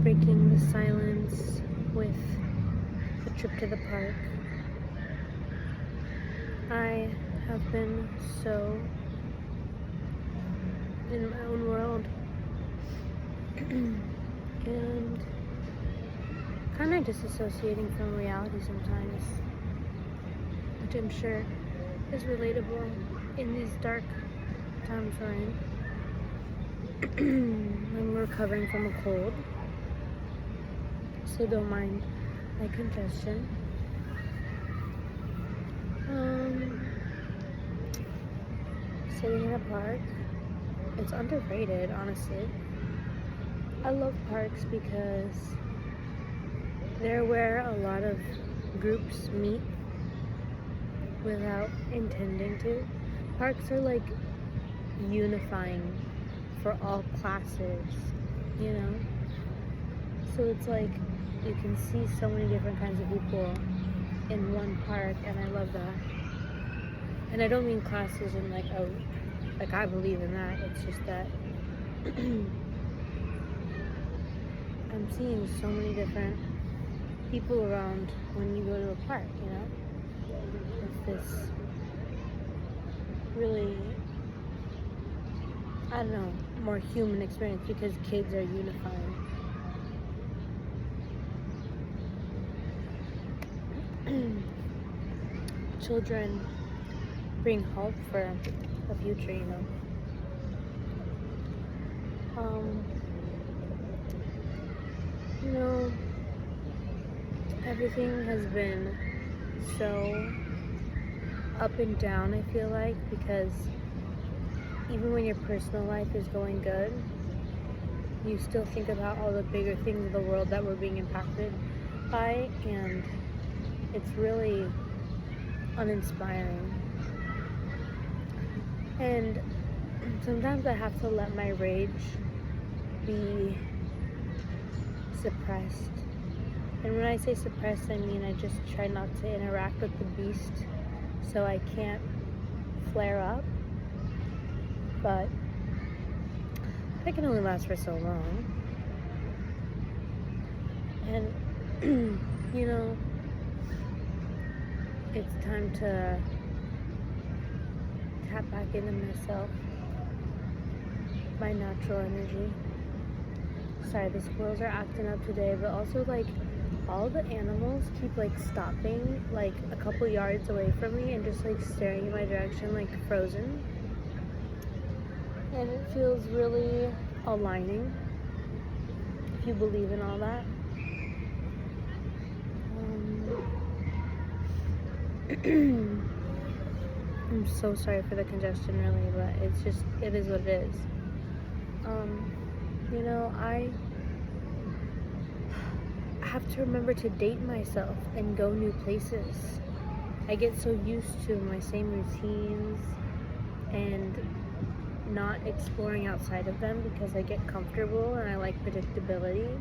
breaking the silence with a trip to the park. I have been so in my own world and kind of disassociating from reality sometimes, which I'm sure is relatable in these dark times we're in. I'm recovering from a cold, so don't mind my congestion. Sitting in a park, it's underrated, honestly. I love parks because they're where a lot of groups meet without intending to. Parks are like unifying for all classes, you know? So it's like you can see so many different kinds of people in one park, and I love that. And I don't mean classes in like, oh, like I believe in that. It's just that I'm seeing so many different people around when you go to a park, you know? It's this really, I don't know, more human experience because kids are unifying. Children bring hope for the future, you know. You know, everything has been so up and down, I feel like, because even when your personal life is going good, you still think about all the bigger things of the world that we're being impacted by, and it's really uninspiring. And sometimes I have to let my rage be suppressed. And when I say suppressed, I mean I just try not to interact with the beast so I can't flare up. But that can only last for so long. And, you know, it's time to tap back into myself, my natural energy. Sorry, the squirrels are acting up today, but also like all the animals keep like stopping like a couple yards away from me and just like staring in my direction like frozen. And it feels really aligning if you believe in all that. I'm so sorry for the congestion, really, but it's just, it is what it is. You know, I have to remember to date myself and go new places. I get so used to my same routines and not exploring outside of them because I get comfortable and I like predictability.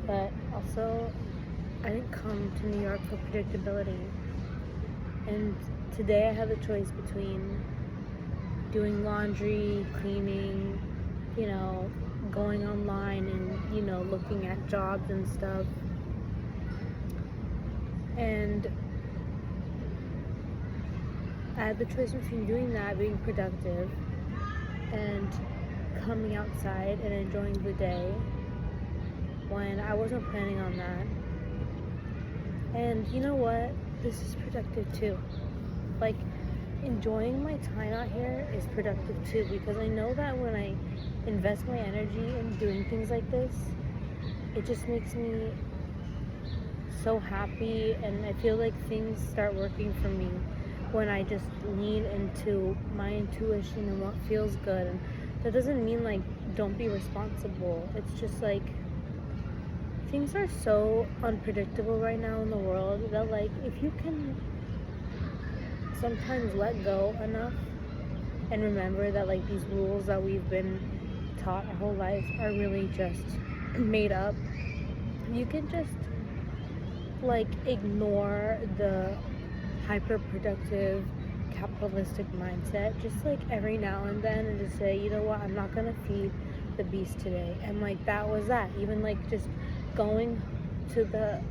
But also, I didn't come to New York for predictability. And today I have a choice between doing laundry, cleaning, you know, going online and, you know, looking at jobs and stuff. And I had the choice between doing that, being productive, and coming outside and enjoying the day when I wasn't planning on that. And you know what? This is productive too. Like, enjoying my time out here is productive too, because I know that when I invest my energy in doing things like this, it just makes me so happy, and I feel like things start working for me when I just lean into my intuition and what feels good. And that doesn't mean like don't be responsible. It's just like things are so unpredictable right now in the world that like if you can sometimes let go enough and remember that like these rules that we've been taught our whole life are really just made up, you can just like ignore the hyper productive capitalistic mindset just like every now and then and just say, you know what, I'm not gonna feed the beast today. And like that was that. Even like just going to the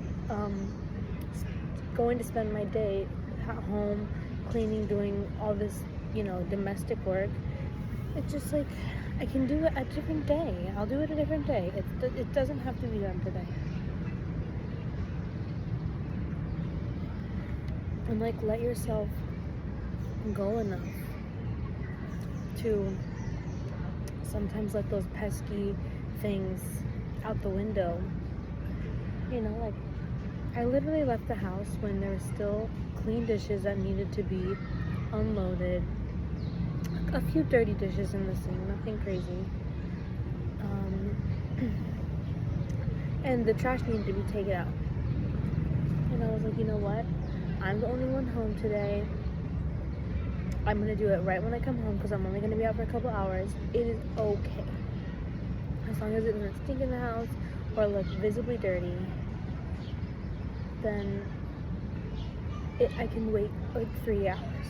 going to spend my day at home cleaning, doing all this, domestic work. It's just like I can do it a different day. I'll do it a different day. It doesn't have to be done today. And like let yourself go enough to sometimes let those pesky things out the window. Like I literally left the house when there were still clean dishes that needed to be unloaded. A few dirty dishes in the sink, nothing crazy. And the trash needed to be taken out. And I was like, you know what? I'm the only one home today. I'm going to do it right when I come home because I'm only going to be out for a couple hours. It is okay. As long as it doesn't stink in the house or look visibly dirty, then I can wait like 3 hours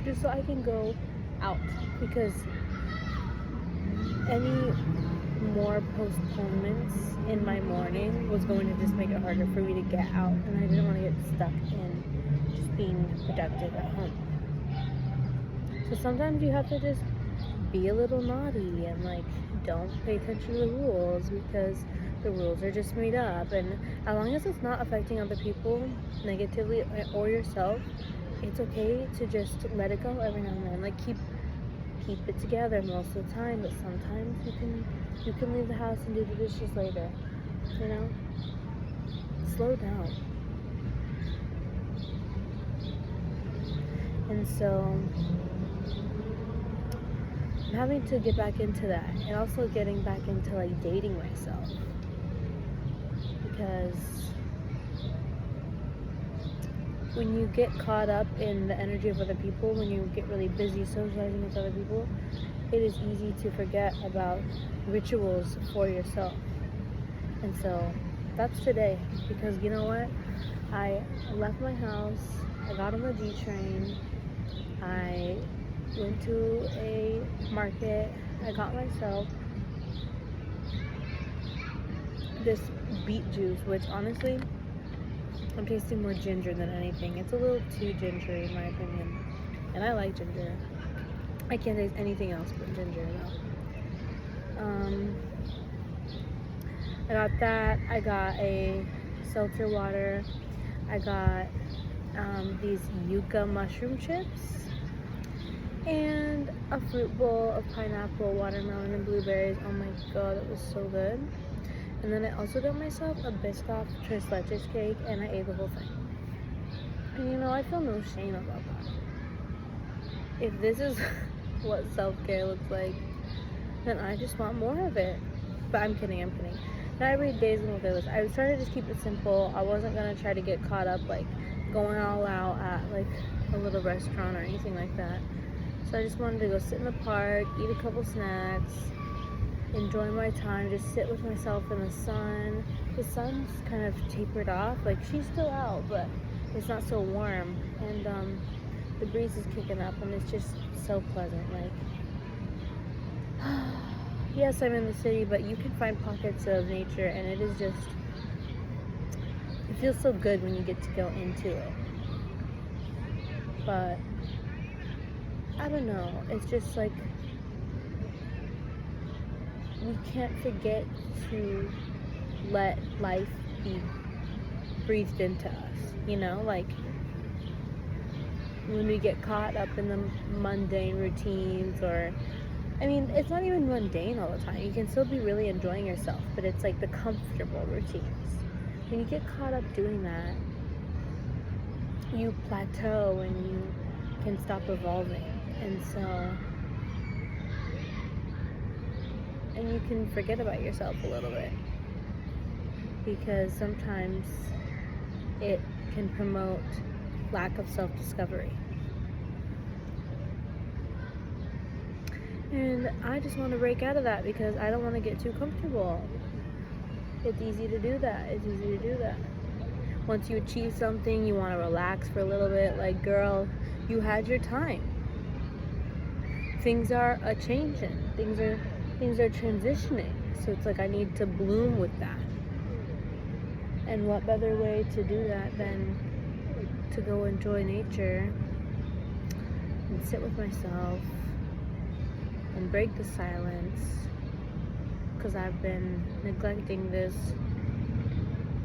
just so I can go out, because any more postponements in my morning was going to just make it harder for me to get out, and I didn't want to get stuck in just being productive at home. So sometimes you have to just be a little naughty and like don't pay attention to the rules, because the rules are just made up, and as long as it's not affecting other people negatively or yourself, it's okay to just let it go every now and then. Like keep it together most of the time, but sometimes you can leave the house and do the dishes later. Slow down. And so I'm having to get back into that, and also getting back into like dating myself, because when you get caught up in the energy of other people, when you get really busy socializing with other people, it is easy to forget about rituals for yourself. And so that's today, because you know what? I left my house, I got on the D train, I went to a market, I got myself this beet juice, which honestly, I'm tasting more ginger than anything. It's a little too gingery in my opinion. And I like ginger. I can't taste anything else but ginger though. I got that. I got a seltzer water. I got these yucca mushroom chips. And a fruit bowl of pineapple, watermelon, and blueberries. Oh my god, it was so good. And then I also got myself a Biscoff tres leches cake, and I ate the whole thing. And I feel no shame about that. If this is what self-care looks like, then I just want more of it. But I'm kidding. Not every day is gonna look like this. I was trying to just keep it simple. I wasn't gonna try to get caught up like going all out at like a little restaurant or anything like that. So I just wanted to go sit in the park, eat a couple snacks, enjoy my time, just sit with myself in the sun. The sun's kind of tapered off, like she's still out, but it's not so warm, and the breeze is kicking up, and it's just so pleasant. Like, yes, I'm in the city, but you can find pockets of nature, and it is just, it feels so good when you get to go into it. But I don't know, it's just like, we can't forget to let life be breathed into us, like when we get caught up in the mundane routines, or it's not even mundane all the time. You can still be really enjoying yourself, but it's like the comfortable routines. When you get caught up doing that, you plateau and you can stop evolving, and you can forget about yourself a little bit, because sometimes it can promote lack of self-discovery. And I just want to break out of that, because I don't want to get too comfortable. It's easy to do that. Once you achieve something, you want to relax for a little bit. Like, girl, you had your time. Things are a-changing. Things are things are transitioning. So it's like I need to bloom with that. And what better way to do that than to go enjoy nature and sit with myself and break the silence, because I've been neglecting this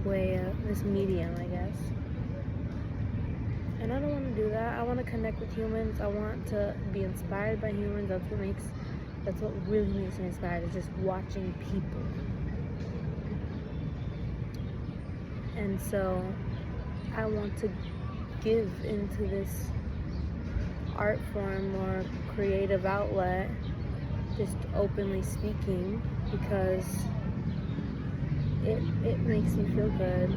way, this medium, I guess. And I don't want to do that. I want to connect with humans. I want to be inspired by humans. That's what really makes me inspired, is just watching people. And so I want to give into this art form or creative outlet, just openly speaking, because it makes me feel good,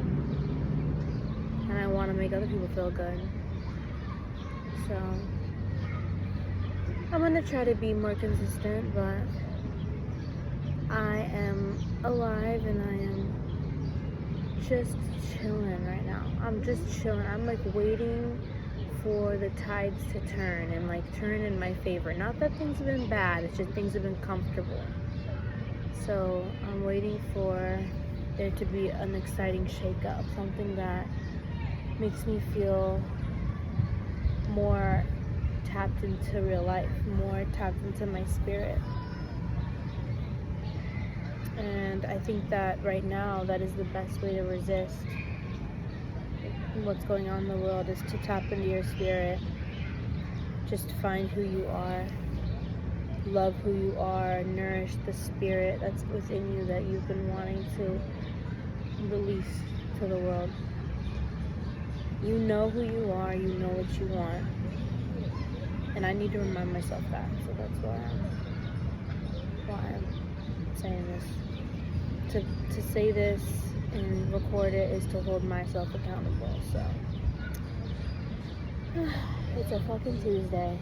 and I want to make other people feel good. So I'm gonna try to be more consistent, but I am alive and I am just chilling right now. I'm just chilling. I'm like waiting for the tides to turn and like turn in my favor. Not that things have been bad, it's just things have been comfortable. So I'm waiting for there to be an exciting shake-up, something that makes me feel more tapped into real life, more tapped into my spirit. And I think that right now, that is the best way to resist what's going on in the world, is to tap into your spirit. Just find who you are, love who you are, nourish the spirit that's within you that you've been wanting to release to the world. You know who you are, you know what you want. And I need to remind myself that, so that's why I'm saying this. To say this and record it is to hold myself accountable. So it's a fucking Tuesday.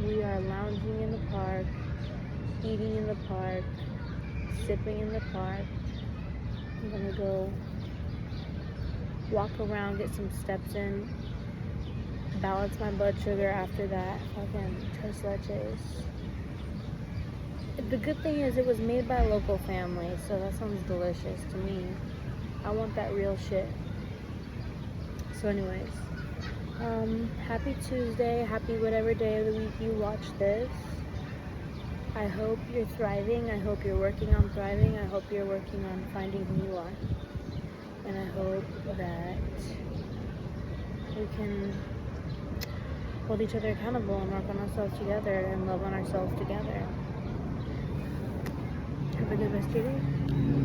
We are lounging in the park, eating in the park, sipping in the park. I'm gonna go walk around, get some steps in, balance my blood sugar after that. Fucking tres leches. The good thing is it was made by a local family, so that sounds delicious to me. I want that real shit. So anyways, happy Tuesday, happy whatever day of the week you watch this. I hope you're thriving. I hope you're working on thriving. I hope you're working on finding who you are. And I hope that we can hold each other accountable and work on ourselves together and love on ourselves together. Have a good rest of your day.